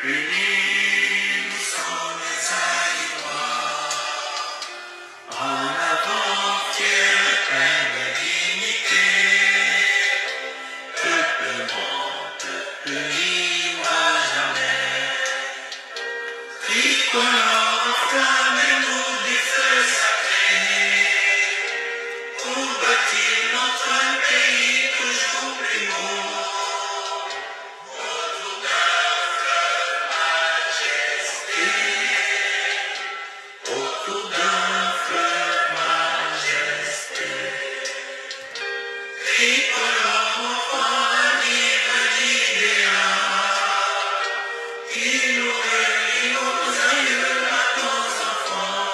Unis, nous sommes aïrois. En avant, fier, plein de dignité. Peuple monte, unis à jamais. Tricolore, flammez-nous du feu sacré. Pour bâtir notre pays toujours plus beau. Autour d'un fleuve majesté. Autour d'un fleuve majesté. Tricolore, vive l'idéal qui nous relie aux aïeux à nos enfants.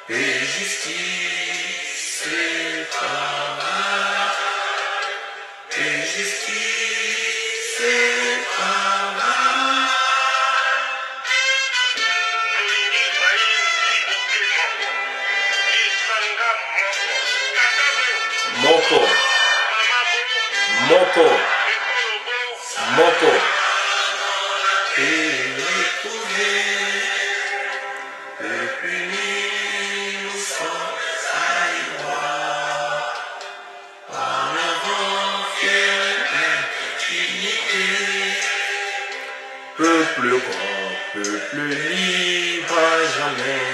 Et justice et travail. Et justice et travail. Moko, Moko, Moko. Et retrouver, peuple uni, nous sommes aïrois. En avant, fier, plein d'unité. Peuple grand, peuple libre à jamais.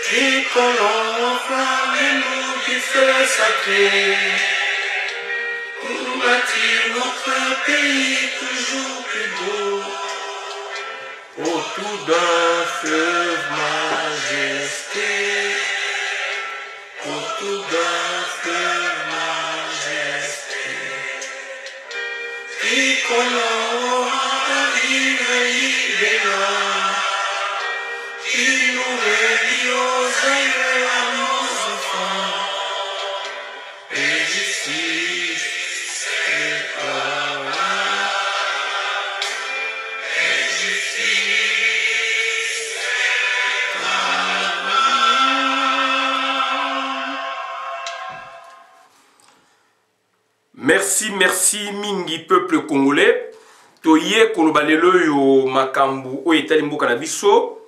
Tricolore, flammez-nous du feu sacré. Pour bâtir notre pays toujours plus beau. Autour d'un fleuve majesté. Autour d'un fleuve majesté. Tricolore, vive l'idéal qui nous relie aux aïeux à nos enfants. Et justice et travail. Et justice et travail. Merci mingi peuple congolais. Toye kolobalelo yo makambu o etali mboka na biso.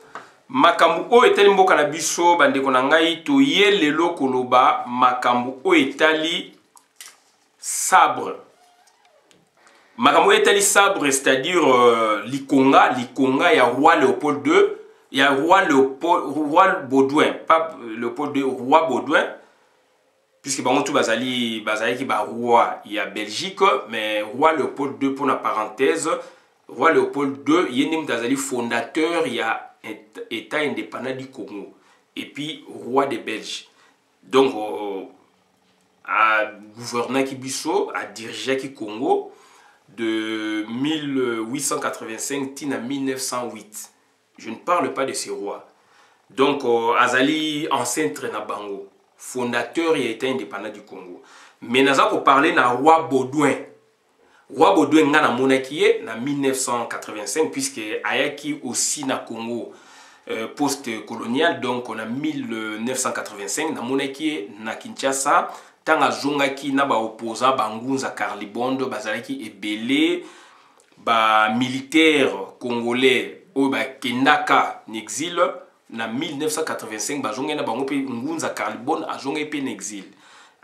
Makambu o etali mboka na biso bandeko na ngai toye lelo koloba makambu o etali sabre. Makambu o etali sabre, c'est-à-dire likonga ya roi Léopold II, ya roi Baudouin, pas Léopold II, roi Baudouin. Puisque bango tout bazali qui ba roi il y a Belgique, mais roi Léopold II pour la parenthèse, roi Léopold II il y a un fondateur il y a État indépendant du Congo et puis roi des Belges. Donc à gouverner qui biso, à diriger qui Congo de 1885 à 1908. Je ne parle pas de ces rois. Donc azali ancêtre na bango, fondateur et État indépendant du Congo. Mais nous allons parler de roi Baudouin. Roi Baudouin na monarchie en 1985 puisque ayaki aussi na Congo post-colonial, donc on a 1985 na monarchie na Kinshasa tanga zongaki na ba opposant bangunza Karlibondo bazalaki ebele ba militaire congolais o ba kendaka en exil na 1985 bazonga na bango pe ngunza Karlibondo azonga pe en exil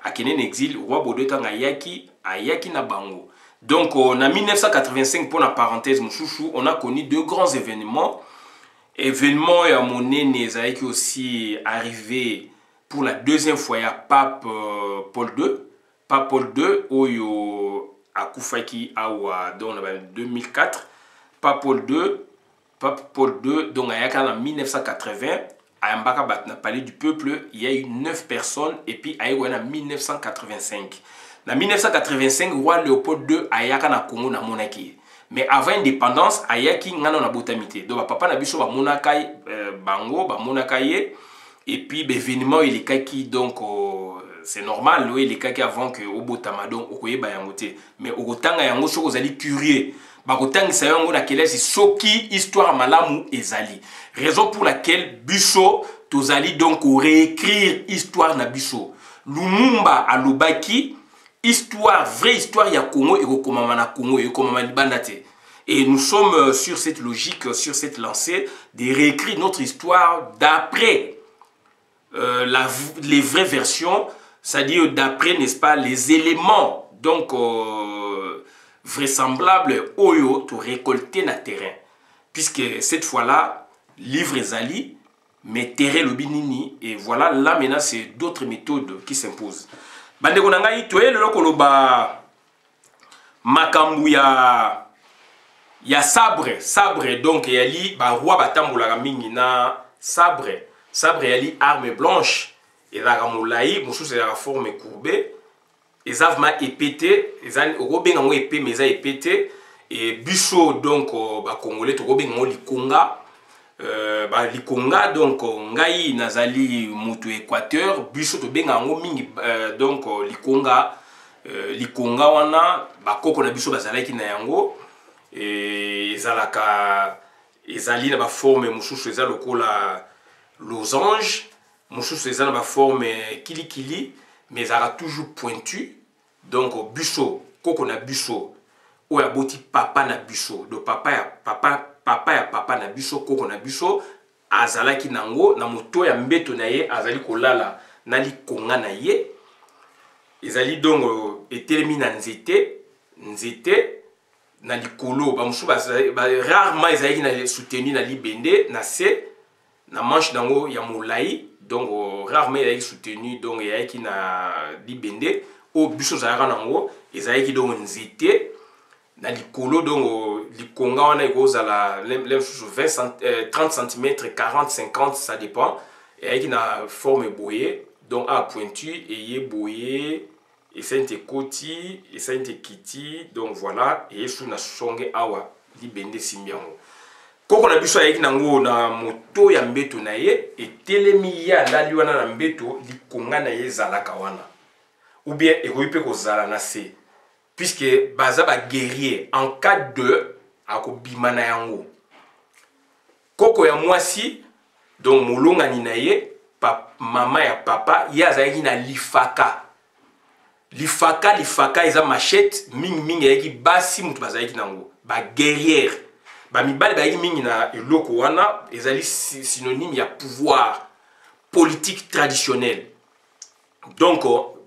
akene en exil roi Baudouin tanga ayaki na bango. Donc en 1985 pour la parenthèse mouchouchou on a connu deux grands événements. Événement et à mon nez qui aussi arrivé pour la deuxième fois il y a Pape Paul II. Pape Paul II oyo akufaki awa dans 2004. Pape Paul II donc en 1980 à Mbaka na palais du peuple il y a eu 9 personnes et puis à en 1985. En 1985 roi Léopold II ayaka na Congo na monaki. Mais avant l'indépendance, ayaki ngana na botamité. Donc papa na biso ba monakai bango ba monakaye et puis l'événement il est qui donc c'est normal il est avant que au botama donc okoyeba yango te. Mais okotanga yango soko ozali curieux. Ba kotangisa yango na kelesi soki histoire malamu ezali. Raison pour laquelle biso tozali donc réécrire histoire na biso. Lumumba alobaki histoire, vraie histoire ya Congo et komama na Congo et komama libanda te. Et nous sommes sur cette logique, sur cette lancée, de réécrire notre histoire d'après les vraies versions, c'est-à-dire d'après, n'est-ce pas, les éléments donc vraisemblables oyo to récolter na terrain. Puisque cette fois-là, livre ezali, mais terrain le binini, et voilà, là maintenant c'est d'autres méthodes qui s'imposent. Bande konangai toye le koloba makambu ya sabre donc yali ba roi batambola mingi na sabre yali arme blanche et la ramolai musu c'est la forme courbée ezavma épété ezali robenga ngo épée mais épété et biso donc ba congolais to robenga ngo likonga likonga donc ngai nazali mutu équateur biso to benga ngo mingi donc likonga wana bakoko na biso bazalaki na yango ezali na ba forme mususu eza lokola losange mususu eza na ba forme kilikili mais ezalaka toujours pointu donc biso koko na biso oyo aboti papa na biso do papa ya papa na biso koko na biso azalaki nango na moto ya mbeto na ye azali kolala na likonga na ye ezali donc etelemi na nzete na likolo bamusu rarement ezalaki na soutenu na libende na se na manche nango ya molai donc rarement ezalaki soutenu donc ezalaki na libende o biso ezalaka nango ezalaki donc nzete na likolo donc likonga wana ekozala 30 cm 40 50 ça dépend ezalaki na forme boye donc a pointu eye boye et ça inte koti et ça inte kiti donc voilà et sous na songe awa libende simbiango koko na biso ayeki nango na moto ya mbeto na ye etelemi ya lali wana na mbeto likonga na ye zalaka wana ou bien ekoyipe kozala na se puisque baza ba guerrier en cas de akobima na yango koko ya mwasi donc molongani na ye mama ya papa ye azalaki na lifaka eza machette mingi yaki basi mutu bazalaki nango ba guerrière ba mibali bayaki mingi na eloko wana ezali synonyme ya pouvoir politique traditionnel donc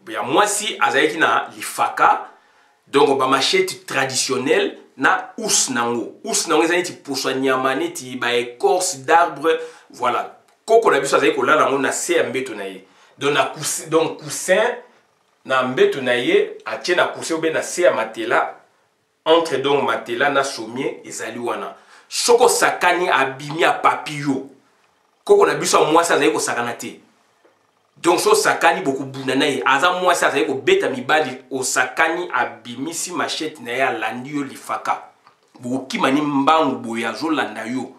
ya mwasi azalaki na lifaka donc ba machette traditionnelle na ous nango ezali ti poso nyama neti ba écorce d'arbre voilà koko na biso azali kolala nango na se ya mbeto na ye donc coussin na mbeto na ye atie na coussin obe na se ya matela entre donc matela na sommier ezali wana soko sakani abimi a papillon koko na biso mwasi azali kosakana te donc so sakani beaucoup buna na ye aza mwasi azali kobeta mibali osakani abimisi machette na ye alandi yo lifaka bokimani mbangu boye azolanda yo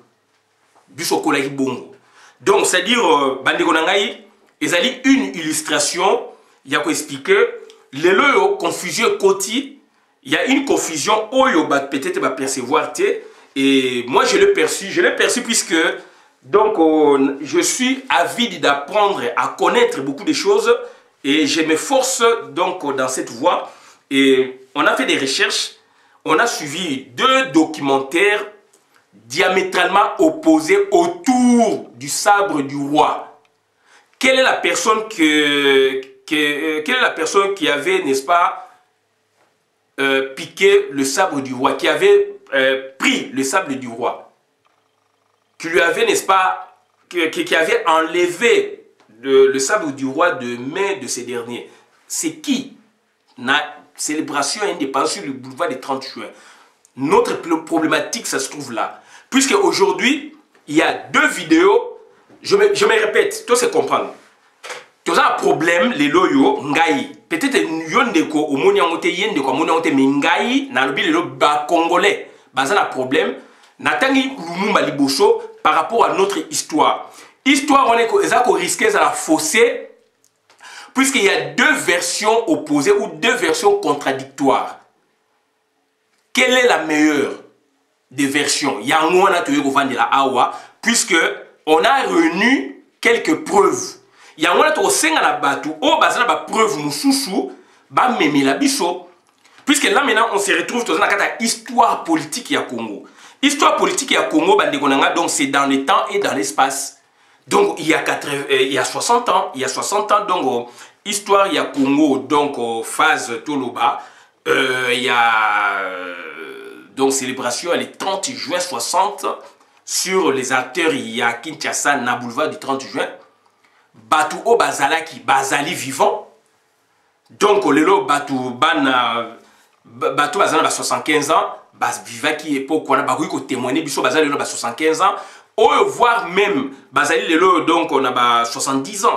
biso kolaki bongo donc c'est à dire bandeko na ngai ezali une illustration il y a quoi expliquer les loyo confusion koti il y a une confusion oyo peut-être va percevoir et moi je l'ai perçu puisque donc je suis avide d'apprendre à connaître beaucoup de choses et je m'efforce donc dans cette voie et on a fait des recherches, on a suivi 2 documentaires diamétralement opposés autour du sabre du roi. Quelle est la personne quelle est la personne qui avait, n'est-ce pas, piqué le sabre du roi, qui avait pris le sabre du roi, qui lui avait, n'est-ce pas, qui avait enlevé le sabre du roi de main de ces derniers. C'est qui? La célébration indépendante sur le boulevard des 30 juin. Notre problématique, ça se trouve là. Puisque aujourd'hui, il y a 2 vidéos, je me répète, tout se comprendre. Tu as un problème, les loyo, ngai. Peut-être yondeko, au moniangote, yendeko, moniangote, mais ngai, na lobi, les ba congolais. Bazan a problème. Natangi Lumumba Liboso par rapport à notre histoire. Histoire, on est risqué à la fausser, puisqu'il y a 2 versions opposées ou 2 versions contradictoires. Quelle est la meilleure des versions? Il y a un awa, puisque on a réuni quelques preuves. Il y a un autre senga na batu o bazana ba preuve mususu ba memela biso Puisque là maintenant on se retrouve dans la histoire politique ya Congo. Histoire politique ya Congo, donc c'est dans le temps et dans l'espace. Donc il y a 60 ans, donc histoire ya Congo, donc phase Toloba, il y a donc célébration le 30 juin 60 sur les acteurs, il y a Kinshasa na boulevard du 30 juin. Batu o bazalaki bazali vivant. Donc lelo batu bazana 75 ans, bas vivaki époque on a bakoui ko témoigner biso bazali lelo 75 ans. Ou voire même bazali lelo donc on a 70 ans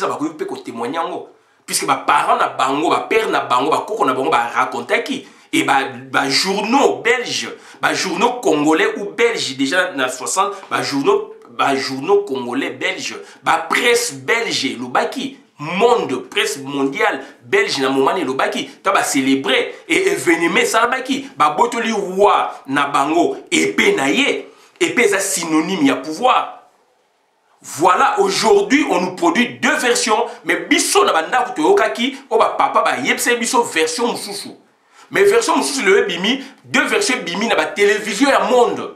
bakoui pe ko témoigner ngo. Puisque ba parents na bango, ba père na bango, ba koko na bango ba raconter qui et ba journaux belges, ba journaux congolais ou belges déjà na 60, ba journaux congolais belges, ba presse belge lobaki, monde presse mondiale belge na moment lobaki, ta ba célébrer et événement ça baki, ba botoli roi na bango épée na ye, épée ça synonyme ya pouvoir. Voilà, aujourd'hui, on nous produit deux versions, mais biso na banda kutoyokaki, o ba papa ba yepse biso version mususu. Mais version mususu le bimi, deux versions bimi na ba télévision ya monde.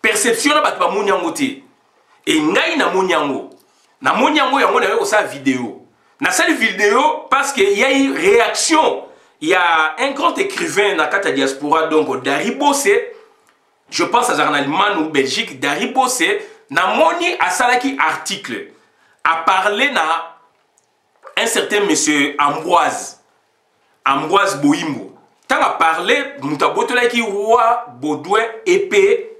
Perception na ba ba monyango te. Et ngai na monyango. Na monyango yango na yo sa vidéo. Na cette vidéo parce que il y a une réaction. Il y a un grand écrivain na kata diaspora donc Daribosse. Je pense à Allemagne ou Belgique, Daribosse. Na moni asalaki article a parlé na un certain monsieur Ambroise Boimbo. Tant a parlé mutabotolaki roi Baudouin épée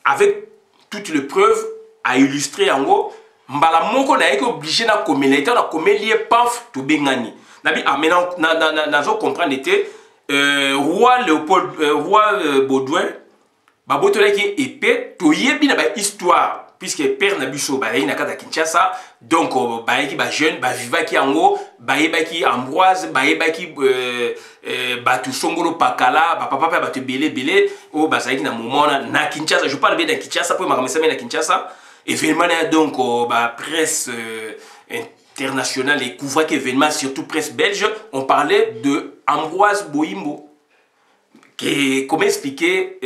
avec toutes les preuves à illustrer en gros mbala moko na yeki obligé na communiquer na communiquer paf to bengani nabi maintenant nazo comprendre était roi Baudouin babotolaki épée to yebi na ba histoire puisque père na biso ba na kata Kinshasa donc ba yeki ba jeune ba vivaki yango ba yebaki Ambroise ba yebaki batu songolo pakala ba papa ba te belé o ba zaki na moment na Kinshasa. Je parle bien de Kinshasa pour makamesa na Kinshasa événement donc ba presse internationale et couvrait événement surtout presse belge. On parlait de Ambroise Boimbo. Comment expliquer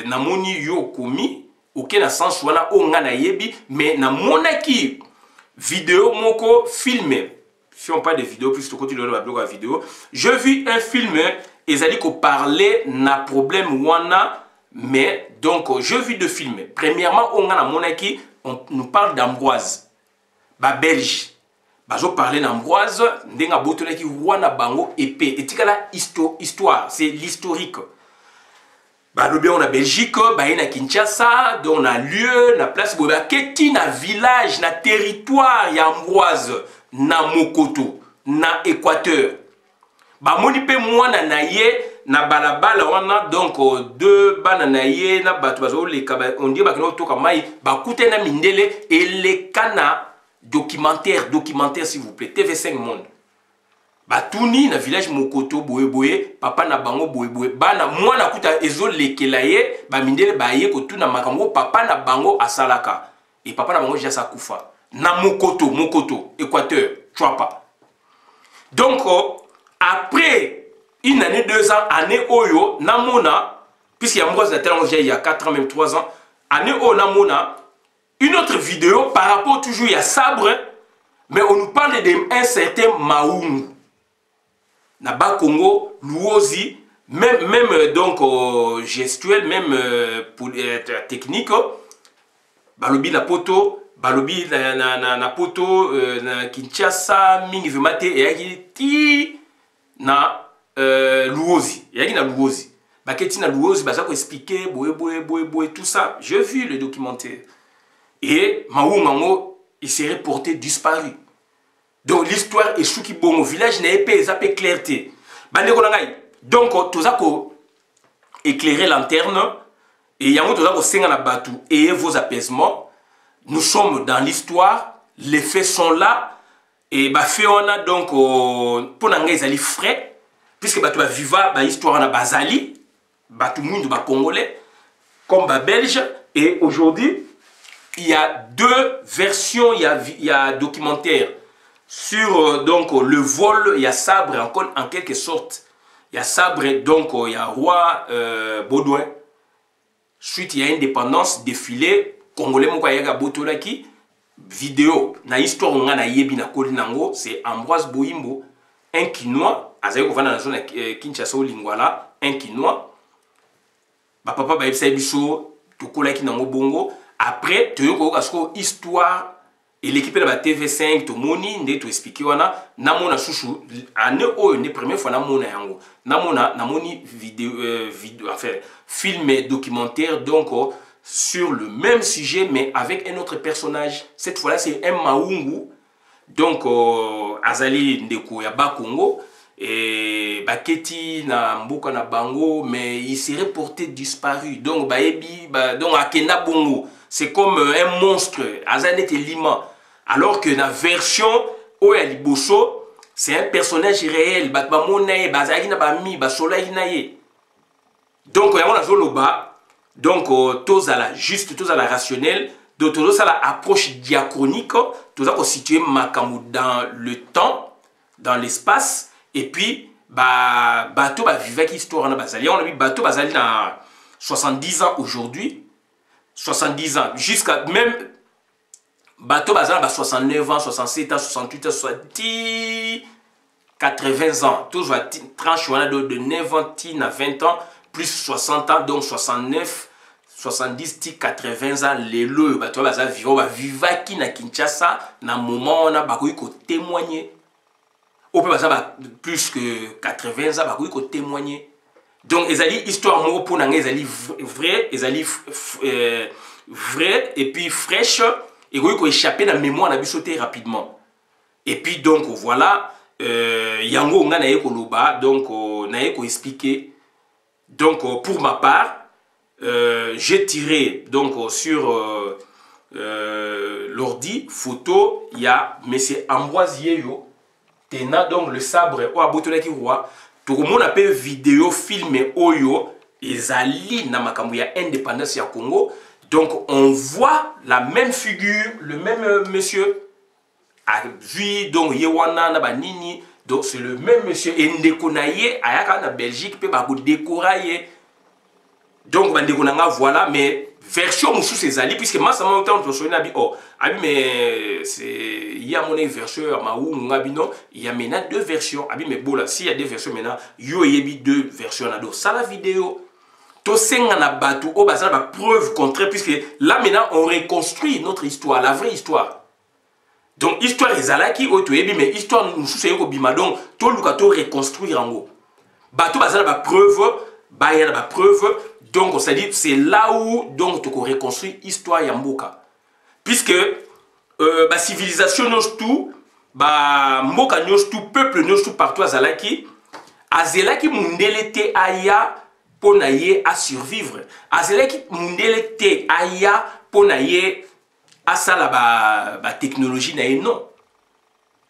na moni yo komi aucun na sens wala o nga na yebi mais na monaki vidéo moko filmé. Si on parle de vidéo plus to continue le blog à vidéo, je vis un film ezali ko parler na problème wana mais donc je vis deux films. Premièrement on nga na monaki on nous parle d'Ambroise ba belge. Bazo parler d'Ambroise, ndenga botolaki wana bango épée. Et tikala histoire, c'est l'historique. Bah le bien on a Belgique, bah na Kinshasa, donc on a lieu, na place boba keti na village, na territoire ya Ambroise, na Mokoto, na Équateur. Bah moni pe mwana na ye na balabala wana donc deux bana na ye na bato bazo le on dit ba kino toka mai ba kute na mindele et les kana documentaire s'il vous plaît TV5 Monde batuni na village Mokoto boye papa na bango boye bana mwana kuta ezo lekela ye ba mindele ba ye ko tuna makambo papa na bango asalaka et papa na bango jasa kufa na Mokoto Équateur Chouapa. Donc après une année 2 ans année oyo namona puisqu'il y a Ambroise il y a 4 ans même 3 ans année oyo namona une autre vidéo par rapport toujours à Sabre, mais on nous parle d'un certain Maungu. Naba Congo, Luozi, même donc gestuel, même technique. Balobi na poto, balobi na poto, na Kinshasa, mingi vemate, et ti na Luozi. Yagi na Luozi. Baketi na Luozi, bazako expliquer, boye, tout ça. Je vis le documentaire. Et Maungango, il serait porté disparu. Donc l'histoire est sous qui bon au village n'est pas zappé clarté. Donc tout ça ko éclairer lanterne et yango tout ça ko senga na batu et vos apaisements. Nous sommes dans l'histoire, les faits sont là et bah fait on a donc pour nanga ezali frais puisque batu ba viva ba histoire na bazali batu mundu ba congolais comme ba belge et aujourd'hui il y a deux versions, il y a documentaire sur donc le vol, il y a Sabre en quelque sorte. il y a sabre, donc il y a roi Baudouin. Suite, il y a indépendance, défilé, Congolais moko yaga botolaki, vidéo, na histoire on a yebi na koli nango, c'est Ambroise Boyimbo, un Kinois, azayi ko vana na zone Kinshasa ou Lingwala, un Kinois. Ba papa ba yebisa biso to kolaki nango bongo. Après, tu as histoire et l'équipe de la TV5, tu moni, nde tu expliqué wana, namona chouchou, année oh, une première fois namona yango, namoni vidéo, enfin, film et documentaire donc sur le même sujet mais avec un autre personnage. Cette fois-là c'est un Maungu, donc Azali Ndeko ya Bakongo et Baketi na mboka na bango, mais il serait porté disparu. Donc baebi, donc Akena Bongo. C'est comme un monstre, Azanet et Lima. Alors que dans la version Oya Liboso, c'est un personnage réel. Donc, tous à la juste, tous à la rationnelle, tous à la approche diachronique, tous à constituer Makamou dans le temps, dans l'espace, et puis, bateau vivre qui histoire en Bazali. On a vu bateau Bazali dans 70 ans aujourd'hui. 70 ans, jusqu'à même bateau bazar 69 ans, 67 ans, 68 ans, 70, 80 ans. Toujours tranche de 9 ans à 20 ans, plus 60 ans, donc 69, 70, 80 ans. Les lots, bateau bazar vivant, qui na Kinshasa, na moment on a bakoui ko témoigner. Au peut bazar plus que 80 ans, bakoui ko témoigner. Donc, ils allaient histoire mot pour nous, ils allaient vrai, ils allaient vrai et puis fraîche et ils échapper dans la mémoire, on a pu sauter rapidement. Et puis donc voilà, yango nga na ekoloba, donc na eko expliquer. Donc pour ma part, j'ai tiré donc sur l'ordi photo, il y a monsieur Ambroise Yeyo, tena donc le sabre au abotolaki roi. Tout le monde appelle vidéo, film Oyo, ezali na makambo ya indépendance ya Congo. Donc on voit la même figure, le même monsieur. A vu donc Yewana na banini, donc c'est le même monsieur. Et Ndekonaye, ayaka na Belgique, peut ba décorailler. Donc bandekonanga voilà, mais version moussou c'est zali puisque moi ça m'a autant de choses nabi oh abi mais c'est il y a mon version maou ngabino il y a maintenant deux versions abi mais bon là si il y a deux versions maintenant yo yebi deux versions na do ça la vidéo to senga na batu o bazana ba preuve contraire puisque là maintenant on reconstruit notre histoire, la vraie histoire. Donc histoire ezalaki o to yebi mais histoire moussou c'est ko bima donc to luka to reconstruire en gros batu bazana ba preuve ba ya ba preuve. Donc, c'est là où donc, tu reconstruis l'histoire Yamboka. Puisque la civilisation nous tout, Mboka nous tout, peuple nous tout partout à Zalaki, Azelaki mundelete aya pour naye à survivre. Azelaki mundelete aya pour naye à ça la technologie naye non.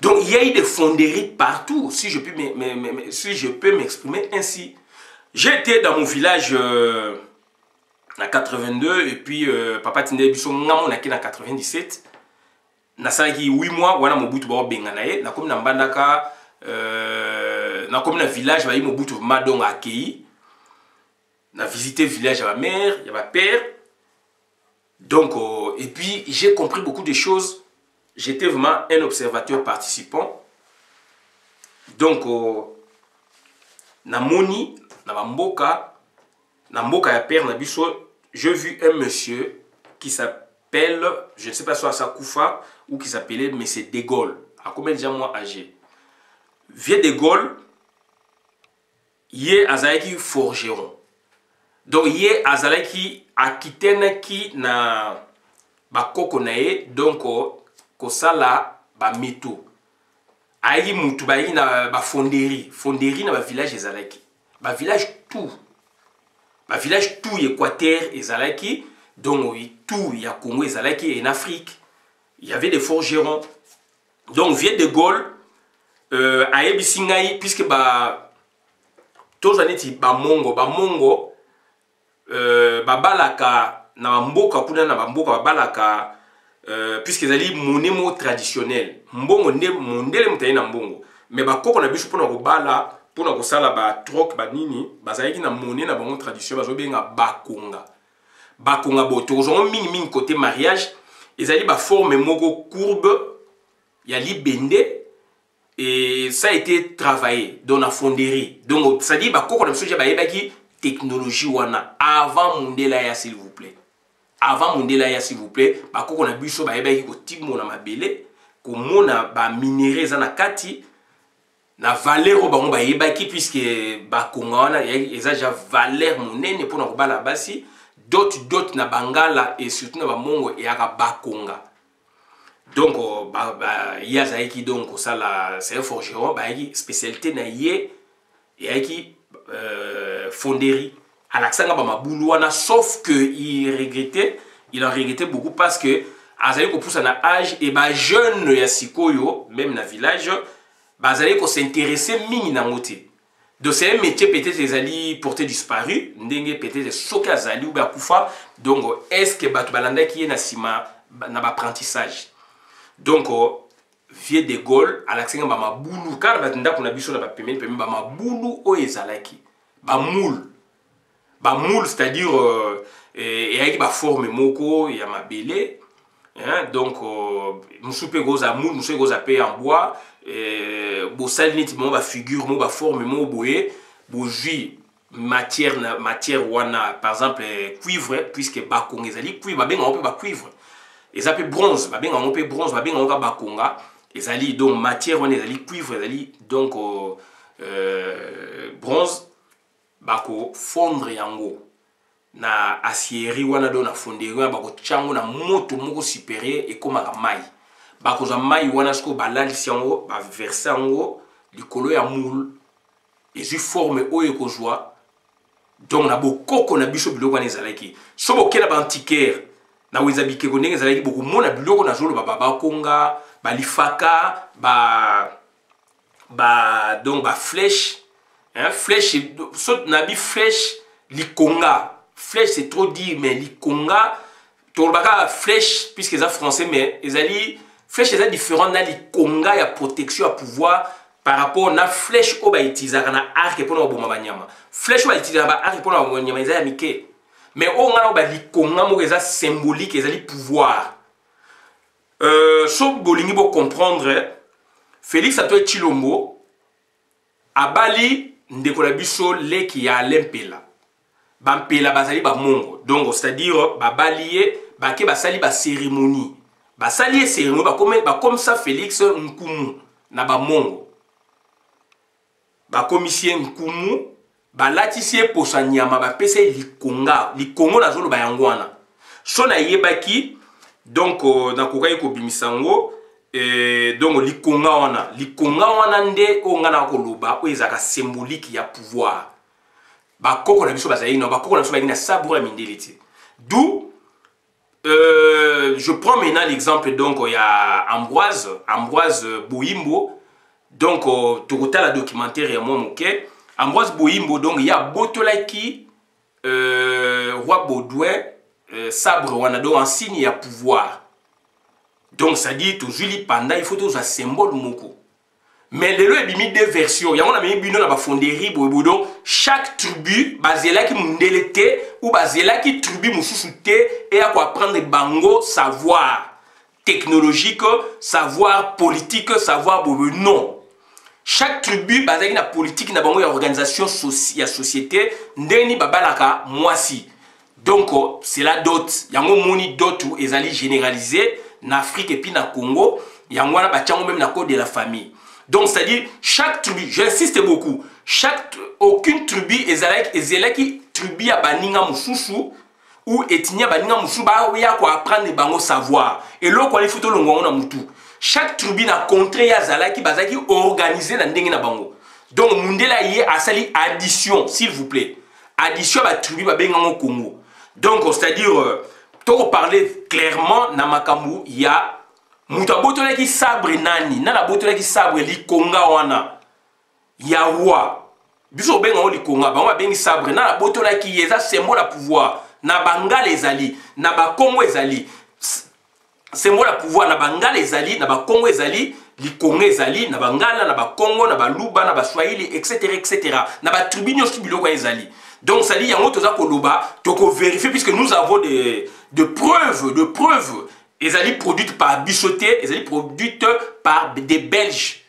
Donc, il y a eu des fonderies partout, si je peux m'exprimer ainsi. J'étais dans mon village en 82 et puis papa Tinde Biso ngamo naki en 97. Nasalaki 8 mois wana mobutu ba benganaye na comme na mbandaka na comme na village ba mobutu madonga accueilli. Na visité village à ma mère, il y a ma père. Donc et puis j'ai compris beaucoup de choses. J'étais vraiment un observateur participant. Donc na moni na mboka ya père na biso, j'ai vu un monsieur qui s'appelle, je ne sais pas soit Sakoufa ou qui s'appelait monsieur De Gaulle, à combien déjà mois âgé. Vieux De Gaulle, yé azalaki forgeron. Donc yé azalaki akitena ki na bakoko na ye, donc kosala ba meto. Ayi mutu ba yi na ba fonderie na ba village ezalaki. Ba village tout Équateur et Zalaki, donc tout il y a Congo et Zalaki et en Afrique, il y avait des forgerons. Donc Vieux De Gaulle a ebisingai puisque tous les années mongo balaka na mboka kuna na mboka balaka puisque zali monemo traditionnel mbongo ndele mutaye na mbongo mais bakoko na biso pona ko bala pour na kosala ba troc ba nini bazalaki na monnaie na bango tradition bazobenga bakonga. Bakonga boto ozongo mingi côté mariage ezali ba forme moko courbe ya libende. Et ça a été travaillé dans la fonderie. Donc, ça dit, bakoko na msoja ba yebaki technologie wana avant Mundela ya s'il vous plaît. Avant Mundela ya s'il vous plaît, bakoko na biso ba yebaki ko timo na mabele, ko mona ba minéraux za na kati na valeur ba ba yebaki puisque bakonga wana eza ja valeur monene pour na ko bala basi, d'autres na bangala et surtout na ba mongo et aka bakonga. Donc, il y a Zaïki, donc, c'est un forgeron, il spécialité na yé, et fonderie. À l'accent, sauf que il en regrettait beaucoup parce que, à Zaïki, pousse à âge, et jeune, ya sikoyo, même dans le village, Zaïki s'intéressait mini na moté. Donc, c'est un métier peut-être les alliés portés disparu, peut-être soka zali ou bakoufa. Donc, est-ce que Batu Balanda qui est na sima, na apprentissage? Donc, vieux de Gaulle, à l'accent, ma boulou, car on a vu sur la payment, ma boulou, o ezalaki, ba moule, c'est-à-dire, et avec ma forme moko, il y a ma belé, donc, moussoupe goza moule, moussoupe goza paye en bois, bossal nit, ma figure, ma forme, ma boye, bougie, matière wana, par exemple, cuivre, puisque bakong ezali, cuivre, ben on peut ba cuivre. Ils appellent bronze, bah bien on peut bronze, bah bien on va bakonga. Ils allient donc matière, on est allé cuivre, ils allient donc bronze, bako fondre yango na aciérie wana do na fonderie bako chango na moto moko supérieur et comme à mai. Bako za mai wana sko balali siango, ba verser yango likolo ya moule et ju forme oyo ko joie. Donc na bokoko na biso biloko na ezalaki. So bokela ba antiquaire na wezabike konenge zalaki beaucoup mona biloko na zolo ba konga ba lifaka donc ba flèche flèche saute na bi flèche likonga flèche c'est trop dire mais likonga tolbaka flèche puisque ça français mais ezali flèche est différent na likonga ya protection à pouvoir par rapport na flèche o ba utiliser na arc pour na bomba banyama flèche ba utiliser ba arc pour na bomba banyama ezali mike. Mais on a un symbolique, ils ont pouvoir. Sauf que vous comprendre, Félix Antoine Tshilombo, à Bali, ndekolabiso le qui a l'empela. Bampela basali ba mongo. Donc c'est-à-dire ba balié, ba ke basali ba cérémonie. Ba sali cérémonie ba comme ça Félix Nkumu na ba mongo. Ba commissaire Nkumu balatisie posa nyama ba pese likongo na zolo bayangwana so na yebaki donc na kokai ko bimisango donc likonga wana nde o ngana ko loba o ezaka symbolique ya pouvoir ba koko na biso bazali no ba koko na biso bagina sabura mindeliti d'où je prends maintenant l'exemple donc il y a Ambroise Boyimbo donc tokota la documentaire ya moi moké Ambroise Boyimbo, donc il y a Botolaki, Roi Baudouin, Sabre Wanado en signe à pouvoir. Donc ça dit, tout Julie Panda, il faut tout un symbole moko. Mais les lois ont deux versions. Il y a une fonderie, chaque tribu, basé là qui m'undelete, ou basé là qui tribu m'oussoute, et à quoi prendre des bango, savoir technologique, savoir politique, savoir non. Chaque tribu basé na politique na bango ya organisation ya société ndeni babalaka mwasi. Donc c'est la dot. Yango moni dot ou ezali généralisé na Afrique et puis na Congo, yango na bachango même na code de la famille. Donc c'est-à-dire chaque tribu, j'insiste beaucoup, aucune tribu ezalaki tribu ya baninga mususu ou ethnie baninga mususu ba ya ko apprendre bango savoir. Et lo ko ali futo longo na mutu. Chaque tribu na contré ya zalaki bazaki organisé na ndenge na bango. Donc mundela yé asali addition s'il vous plaît. Addition ba tribu ba benga ngo Congo. Donc c'est-à-dire to parler clairement na makambu ya muta botola ki sabre nani na la botola ki sabre li konga wana ya roi. Biso benga ngo li konga ba ba bengi sabre na la botola ki yeza symbole à pouvoir na bangala ezali na ba Congo ezali symbole à pouvoir na bangala ezali na ba Congo ezali li Congo ezali na bangala na ba Congo na ba Luba na ba Swahili etc na ba tribu nyonso biloko ezali. Donc ça dit yango toza koloba toko vérifier puisque nous avons de preuves ezali produites par Bissoté, ezali produites par des Belges.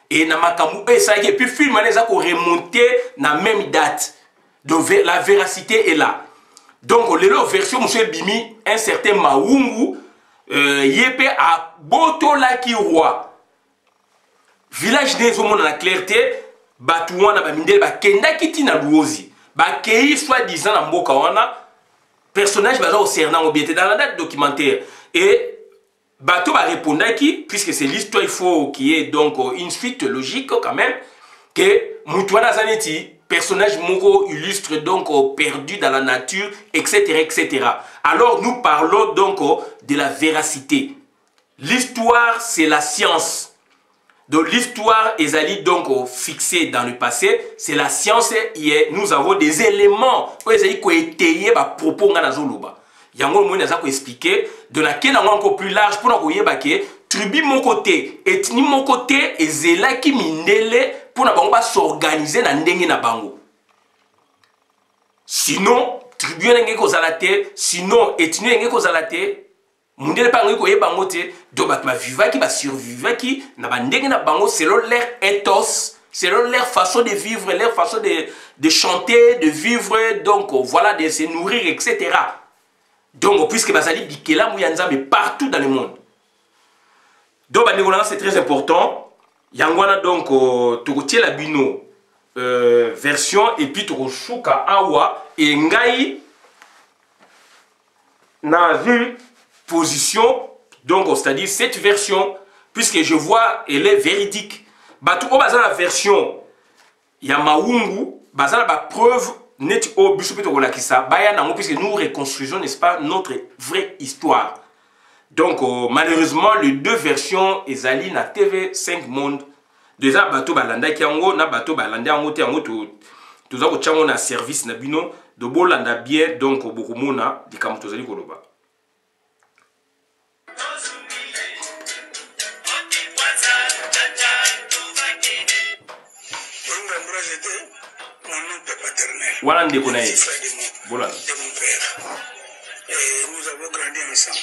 Et na makambu ça et puis film eza ko remonter na même date. Donc la véracité est là. Donc lelo version monsieur Bimi un certain Maungu yépe à Botolaki roi. Village des hommes dans la clarté, batouana ba mindel ba kenda kiti na luozi. Ba kei soi-disant na mboka wana personnage baza au serna au bien dans la date documentaire et bateau va répondre qui puisque c'est l'histoire il faut qu'il y ait donc une suite logique quand même que Moutouana Zaneti personnage moko illustre donc perdu dans la nature etc. Alors nous parlons donc de la véracité. L'histoire c'est la science. Donc l'histoire est donc fixée dans le passé, c'est la science et nous avons des éléments qui ont étayé par propos dans zoloba. Yango mo naza ko expliquer de laquelle encore plus large pour nous yeba que tribu mon côté, ethnie mon côté ezela ki mindele pour na bango ba s'organiser na ndenge na bango. Sinon tribu ndenge ko zalate, sinon ethnie ndenge ko zalate mundele pa ngiko yeba ngote do ba vivaki ba survivaki na ba ndenge na bango selon leur ethos, selon leur façon de vivre, leur façon de chanter, de vivre donc voilà de se nourrir etc. Donc puisque bazali bikela muyanza mais partout dans le monde. Donc c'est très important. Yangwana donc tokotie la bino version et puis tokoshuka awa et ngai na vu position donc c'est-à-dire cette version puisque je vois elle est véridique. Batu o bazala la version ya Maungu bazala ba preuve net au bisupito kolakisa baya nango puisque nous reconstruisons n'est-ce pas notre vraie histoire. Donc malheureusement les deux versions ezali na TV5 Monde déjà bateau balanda ki yango na bateau balanda yango te yango toza ko tchango na service na bino de bolanda bien donc bokomona likambo tozali koloba. Voilà de mon père. Et nous avons grandi ensemble.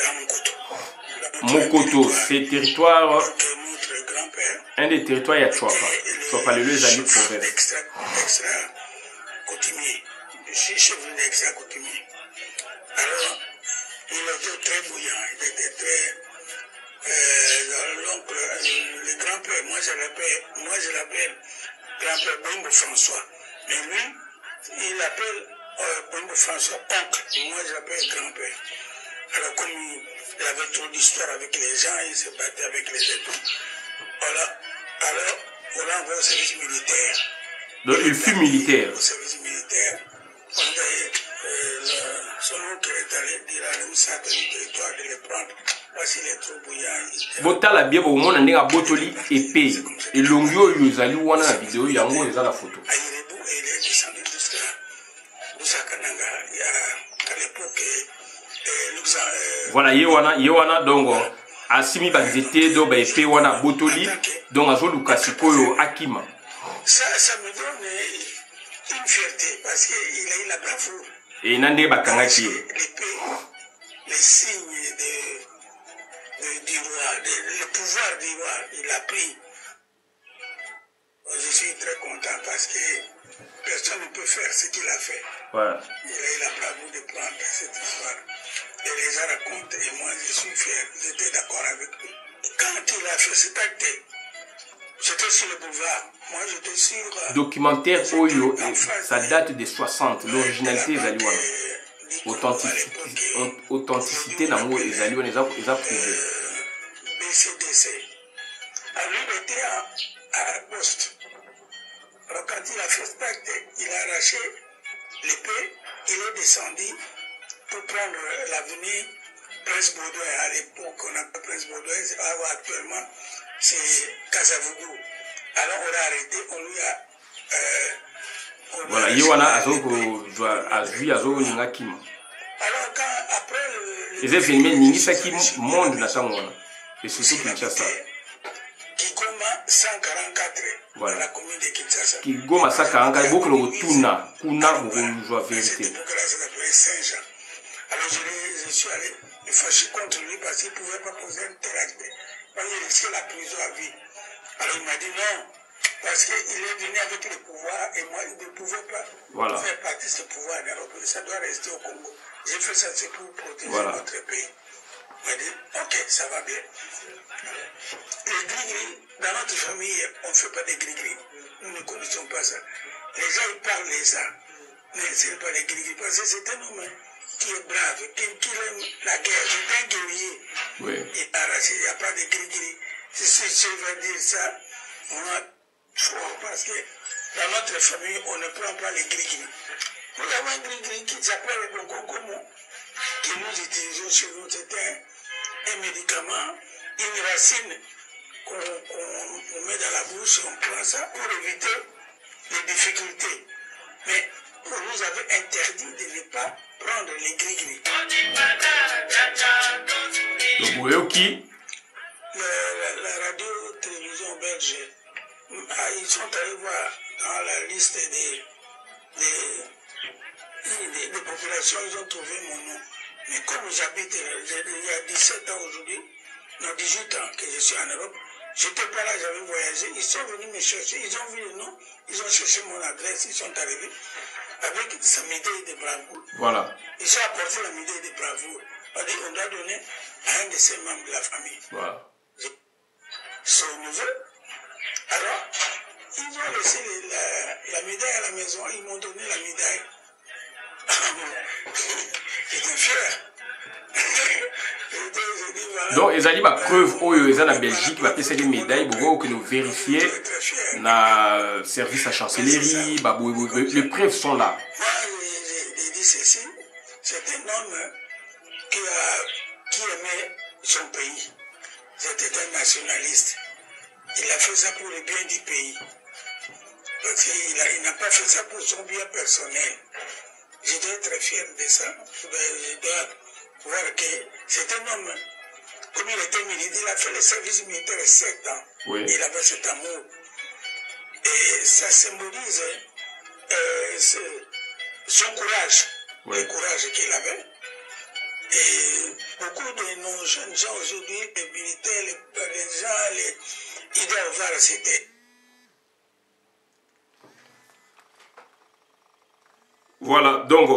À Mokoto, c'est territoire. Donc, notre grand-père. Un des territoires, il y a Chouapa. Chouapa, le lieu d'Ali Province. Extra coutumier. Je suis chef d'extra coutumier. Alors, il était très bouillant. Il était très. L'oncle, le grand-père, moi je l'appelle grand-père Bongo François. Mais lui, il appelle Bongo François oncle. Moi, je l'appelle grand-père. Alors, comme il avait trop d'histoire avec les gens, il se battait avec les époux. Voilà. Alors, on l'a envoyé au service militaire. Donc, il fut militaire. Au service militaire. Son oncle est allé dire à nous certains territoires de les prendre. Parce qu'il est trop bouillant. Botala bien au monde en botoli épée. Et l'ongio yuzali wana la vidéo yango eza la photo. Il est descendu jusqu'à Kananga. Il y a à l'époque voilà yewana donc asimi bazete do ba épée wana botoli donc azo lukasi koyo akima. Ça me donne une fierté parce qu'il a eu la bravoure. Et nande bakangaki. Les signes du roi, le pouvoir du roi, il a pris. Je suis très content parce que personne ne peut faire ce qu'il a fait. Voilà. Il a eu la bravoure de prendre cette histoire. Et les gens racontent et moi je suis fier, j'étais d'accord avec lui. Quand il a fait cet acte, j'étais sur le boulevard. Moi j'étais sur. Documentaire Oyo, ça date des 60, l'originalité est Zaliwana. Authenticité dans le les alliés, les a prouvés. BCDC. Alors, lui, il était à poste. Alors, quand il a fait cet acte, il a arraché l'épée, il est descendu pour prendre l'avenue Prince Baudouin. À l'époque, on appelle Prince Baudouin, actuellement, c'est Kasavubu. Alors, on l'a arrêté, on lui a. Voilà, Yowana Azoko, Azui Azoko Ningakima. Alors, quand après. Les événements Ningisaki monde na Sangwana. Et surtout Kinshasa. Kigoma 144 voilà. Dans la commune de Kinshasa. Kigoma 144, beaucoup de Tuna, beaucoup de vérité. Cette époque-là, ça s'appelait Saint-Jean. Alors je suis allé me fâcher contre lui parce qu'il ne pouvait pas poser un tel acte. Il risquait la prison à vie. Alors il m'a dit non, parce qu'il est venu avec le pouvoir et moi, il ne pouvait pas faire partie de ce pouvoir. Alors ça doit rester au Congo. J'ai fait ça, c'est pour protéger notre pays. Il m'a dit, ok, ça va bien. Les gris-gris, dans notre famille, on ne fait pas des gris-gris. Nous ne connaissons pas ça. Les gens, ils parlent de ça. Mais ce n'est pas les gris-gris. Parce que c'est un homme qui est brave, qui aime la guerre. C'est un guerrier. Oui. Et arraché, il n'y a pas de gris-gris. Si je veux dire ça, moi, parce que dans notre famille, on ne prend pas les gris-gris. Nous avons un gris-gris qui s'appelle le Gogomo, que nous utilisons chez nous. C'est un médicament, une racine qu'on met dans la bouche, on prend ça pour éviter les difficultés. Mais vous nous avez interdit de ne pas prendre les gris-gris. La radio-télévision belge, ils sont allés voir dans la liste des populations, ils ont trouvé mon nom. Mais comme j'habite il y a 17 ans aujourd'hui, non 18 ans que je suis en Europe, j'étais pas là, j'avais voyagé, ils sont venus me chercher, ils ont vu le nom, ils ont cherché mon adresse, ils sont arrivés avec sa médaille de bravoure. Voilà. Ils ont apporté la médaille de bravoure. On doit donner à un de ses membres de la famille. Voilà. Son neveu. Alors, ils ont laissé la médaille à la maison, ils m'ont donné la médaille. J'étais fier. Donc, ils ont dit ma preuve, ils ont la Belgique, ils ont fait des médailles, pour que nous vérifions dans le service à chancellerie, les preuves sont là. Moi, j'ai dit ceci, c'est un homme qui aimait son pays. C'était un nationaliste. Il a fait ça pour le bien du pays. Parce qu'il n'a pas fait ça pour son bien personnel. Je dois être fier de ça. Je dois voir que c'est un homme, comme il était militaire, il a fait le service militaire 7 ans. Oui. Il avait cet amour. Et ça symbolise son courage, le courage qu'il avait. Et beaucoup de nos jeunes gens aujourd'hui, les militaires, les gens, ils doivent voir c'était. Voilà, donc,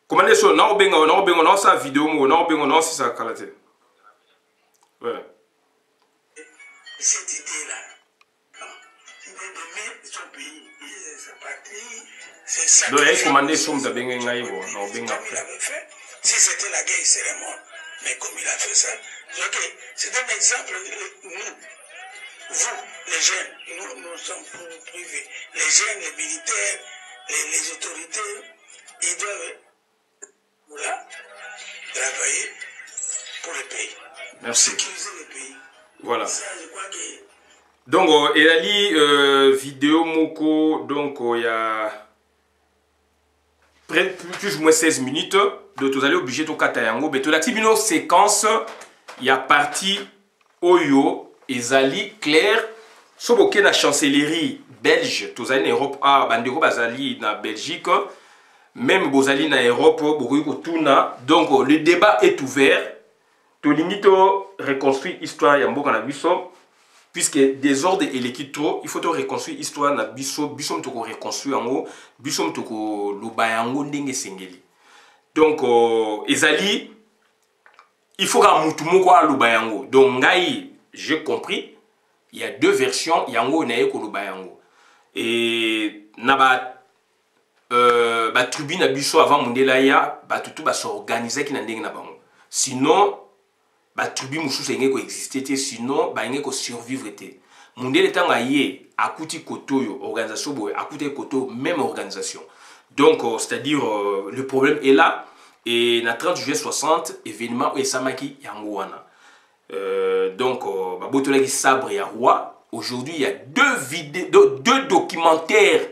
comment est-ce qu'on a sa vidéo, on a aussi sa qualité. Ouais. Cette idée-là, l'idée d'aimer son pays, sa patrie, c'est ça. Donc, il y a une commande somme de bien comme il avait fait, si c'était la guerre, il serait mort. Mais comme il a fait ça, c'est un exemple, nous, vous, les jeunes, nous sommes privés. Les jeunes, les militaires, les autorités, ils doivent travailler pour le pays. Merci. Sécuriser le pays. Voilà. Ça, je crois que... Donc, il y a une vidéo Moko, donc il y a plus ou moins 16 minutes. Donc, vous allez obligé de Katayango. Mais tu as une séquence, il y a partie Oyo, Ezali, Claire, Soboke na chancellerie belge, tu as une Europe, Bandero Bazali na Belgique, même Bozali na Europe, Bourgogne Tuna. Donc, le débat est ouvert. Tu limite reconstruire l'histoire, puisque désordre et l'équitro, il faut reconstruire l'histoire na biso, biso to reconstruire en biso to lobayango ndenge sengeli. Donc ezali il faut que mutu moko a lobayango. Donc ngai, j'ai compris, il y a deux versions yango na ko lobayango. Et na ba tribu na biso avant mondela ya ba tutu ba s'organiser ki na ndenge na bango. Sinon ba tribu mususu enge ko exister, sinon ba enge ko survivre te. Mondele tanga ye akuti kotoyo organisation boy akuti koto même organisation. Donc c'est-à-dire le problème est là et na 30 juillet 60 événement et samaki yango wana. Donc ba botola ki sabre ya roi. Aujourd'hui il y a deux documentaires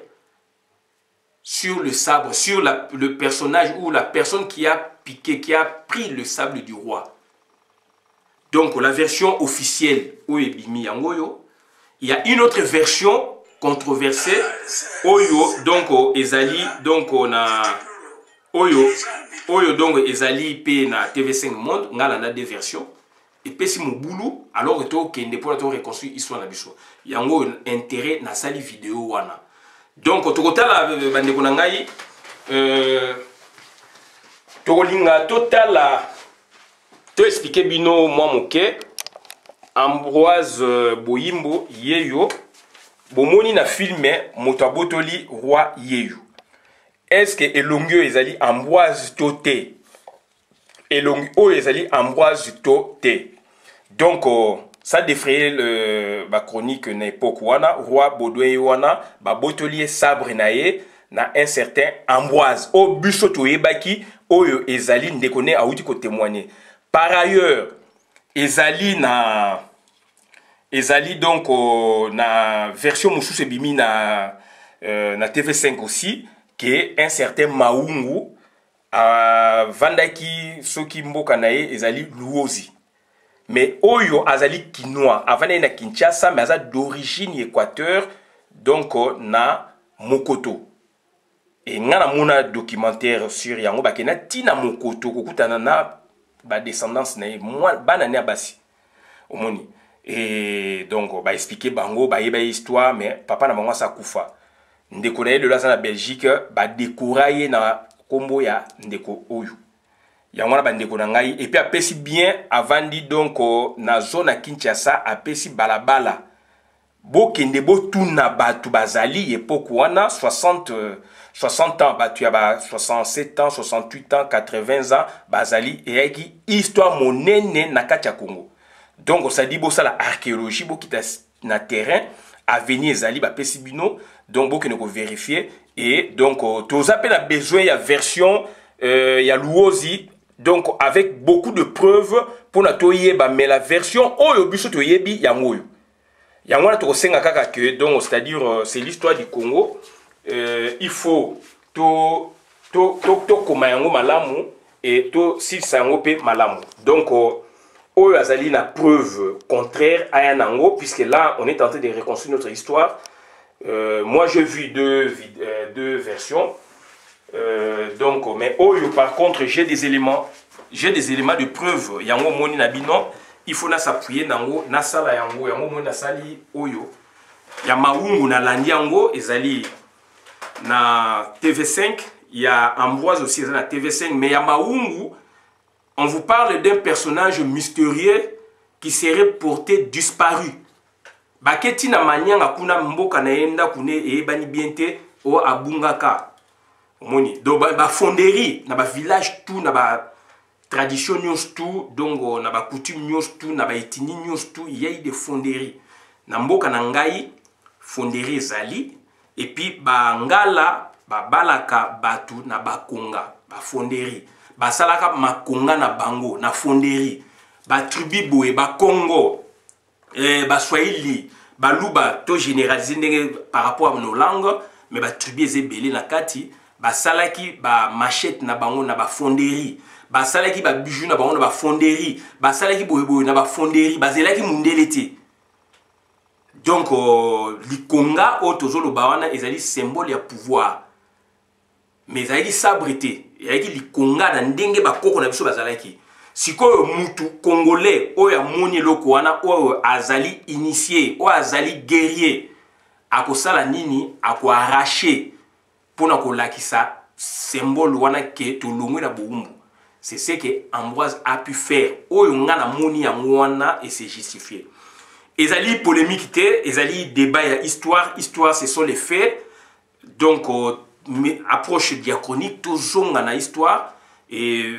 sur le sabre, sur le personnage ou la personne qui a piqué, qui a pris le sable du roi. Donc la version officielle Oebimi Yangoyo. Il y a une autre version controversée Oyo donc ezali donc on a Oyo donc ezali pe na TV5 Monde ngala na deux versions et puis si mon boulot alors que kende pour to reconstruire histoire na biso yango intérêt na sali vidéo wana donc tokotala bande ko ngai tokolinga total to expliquer bino moi moke Ambroise Boyimbo yeyo bomoni na filme moto abotoli roi yeyo est-ce que elongio ezali Ambroise toté elongio ezali Ambroise toté donc ça défrayait la chronique na époque wana roi Baudouin wana ba botoli sabre nae na un certain Ambroise au buso toyebaki oyo ezali ndekone auti ko témoigner par ailleurs ezali donc na version mosusu ebimi na TV5 aussi que un certain Maungu vandaki soki mboka na ye ezali Luozi mais oyo azali kinois avana na Kinshasa mais aza d'origine Équateur donc na Mokoto et ngana mona documentaire sur yango bakena tina Mokoto kokutana na ba descendance na ye moi bana ne abasi omoni et donc ba expliquer bango ba yeba histoire mais papa na bango sa kufa ndeko na ye le na Belgique ba décourailler na kombo ya ndeko oyo yango na ba ndeko na ngai et puis apesi bien avandi donc na zone à Kinshasa apesi balabala bokende botuna batu bazali époque wana 60 ans batu ya ba 67 ans 68 ans 80 ans bazali et qui histoire monene na kati ya Congo donc ça dit bossa la archéologie bokita na terrain avenir ezali ba pesi bino donc bokene ko vérifier et donc tous appels a besoin ya version ya Luozi donc avec beaucoup de preuves pour na toyeba mais la version oyo biso toyebi yango oyo yango na to senga kaka que donc c'est-à-dire c'est l'histoire du Congo il faut to koma yango malamu et to silsa yango pe malamu donc oyo azali na preuve contraire à yanango puisque là on est en train de reconstruire notre histoire. Moi j'ai vu deux versions donc mais oyo par contre j'ai des éléments de preuve yango moni na bino il faut na s'appuyer nango na sala yango moni na sali oyo ya maungu na landi yango ezali na TV5 il y a Ambroise aussi na TV5 mais ya maungu on vous parle d'un personnage mystérieux qui serait porté disparu. Baketi na manyanga kuna mboka na yenda kune e bani biente o abungaka. Omoni do ba fonderie na ba village tout na ba tradition nyos tout donc na ba coutume nyos tout na ba etini nyos tout il y a des fonderies. Na mboka na ngai fonderie zali et puis ba ngala ba balaka batu na ba konga ba fonderie. Basalaka makonga na bango na fonderie ba tribu boye ba Congo ba Swahili ba luba to généraliser par rapport à nos langues mais ba tribu ezebele na kati basalaki ba machette na bango na ba fonderie basalaki ba bijou na bango na ba fonderie basalaki boye boye na ba fonderie bazelaki mundelete donc likonga o tozoloba wana ezali symbole ya pouvoir mais ezalaki sabrité ezalaki likonga na ndenge bakoko na biso bazalaki sikoyo mutu congolais oyo amoni eloko wana oyo azali initié oyo azali guerrier akosala nini akoarrache mpona kolakisa symbole wana ke tolongwe na boumbu c'est ce que Ambroise a pu faire oyo nga na moni yango wana et c'est justifié ezali polémique te ezali débat ya histoire ce sont les faits donc approche diachronique toujours dans histoire et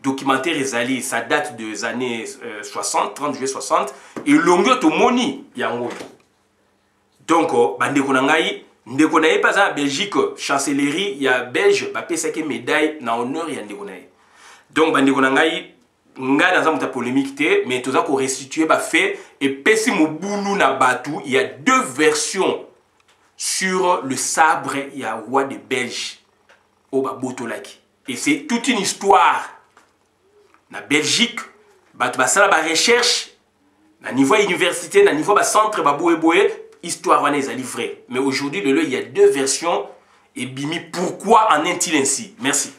documentaire ezali ça date des années 60 30 juillet 60 et longyo to moni yango donc bandeko na ngai ndeko na ye pas en Belgique chancellerie ya belge ba pesaki médaille na honneur ya ndeko na ye donc bandeko na ngai nga dans un polémique te mais toza ko restituer ba fait et pesi mobulu na batu il y a deux versions sur le sabre il y a roi de Belge au Babotolaki et c'est toute une histoire na Belgique bato basala ba recherche na niveau université, na niveau ba centre ba boye histoire wana ezali vrai. Mais aujourd'hui il y a deux versions et bimi pourquoi en est-il ainsi? Merci.